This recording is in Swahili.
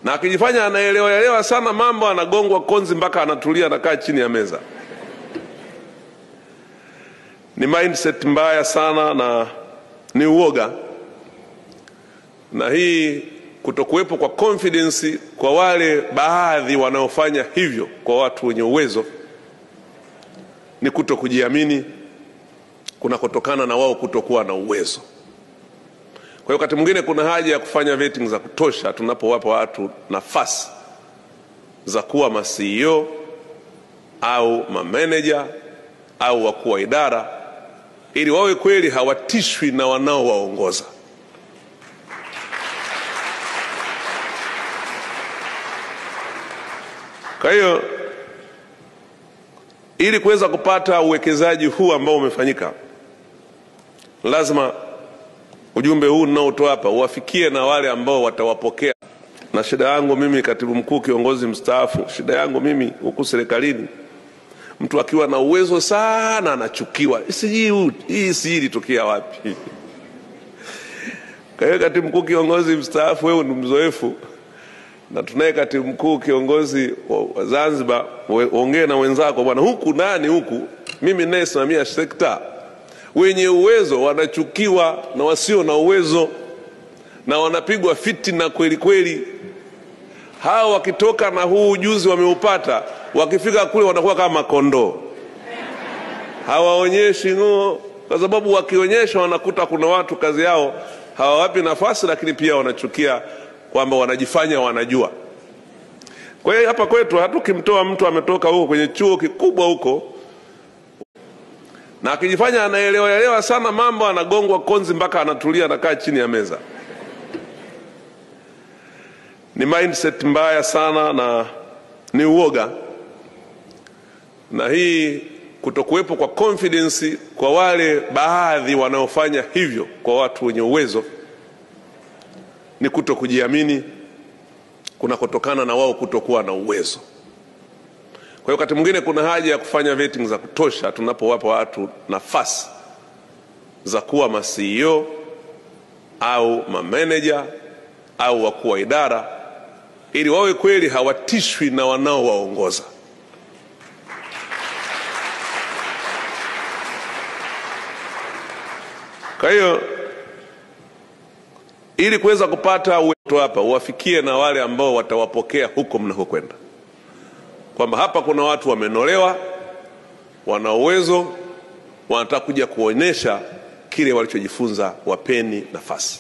na akijifanya anaelewa sana mambo, anagongwa konzi mpaka anatulia, anakaa chini ya meza. Ni mindset mbaya sana na ni uoga, na hii kutokuwepo kwa confidence kwa wale baadhi wanaofanya hivyo kwa watu wenye uwezo ni kutokujiamini kunakotokana na wao kutokuwa na uwezo. Kwa hiyo wakati mwingine kuna haja ya kufanya vetting za kutosha tunapowapa watu nafasi za kuwa ma CEO au ma manager au wakuu wa idara, ili wawe kweli hawatishwi na wanaowaongoza. Kwa hiyo ili kuweza kupata uwekezaji huu ambao umefanyika, lazima ujumbe huu ninaotoa hapa uwafikie na wale ambao watawapokea. Na shida yangu mimi, katibu mkuu kiongozi mstaafu, shida yangu mimi huku serikalini, mtu akiwa na uwezo sana anachukiwa. Hii si ilitokea wapi? Kwa hiyo katibu mkuu kiongozi mstaafu, wewe ni mzoefu, na tunaye katibu mkuu kiongozi wa Zanzibar, ongea na wenzako bwana, huku nani huku, mimi ninayesimamia sekta, wenye uwezo wanachukiwa na wasio na uwezo, na wanapigwa fitina kweli kweli. Hao wakitoka na huu ujuzi wameupata, wakifika kule wanakuwa kama kondoo, hawaonyeshi ng'oo, kwa sababu wakionyesha wanakuta kuna watu kazi yao hawawapi nafasi, lakini pia wanachukia kwamba wanajifanya wanajua. Kwa hiyo hapa kwetu hatukimtoa mtu ametoka huko kwenye chuo kikubwa huko, na akijifanya anaelewa sana mambo, anagongwa konzi mpaka anatulia, anakaa chini ya meza. Ni mindset mbaya sana na ni uoga, na hii kutokuwepo kwa confidence kwa wale baadhi wanaofanya hivyo kwa watu wenye uwezo ni kutokujiamini kunakotokana na wao kutokuwa na uwezo. Kwa hiyo wakati mwingine kuna haja ya kufanya vetting za kutosha tunapowapa watu nafasi za kuwa ma CEO au ma manager au wakuu wa idara, ili wawe kweli hawatishwi na wanaowaongoza. Kwa hiyo ili kuweza kupata uwezo hapa uwafikie na wale ambao watawapokea huko mnakokwenda, kwamba hapa kuna watu wamenolewa, wana uwezo, wanataka kuja kuonyesha kile walichojifunza, wapeni nafasi.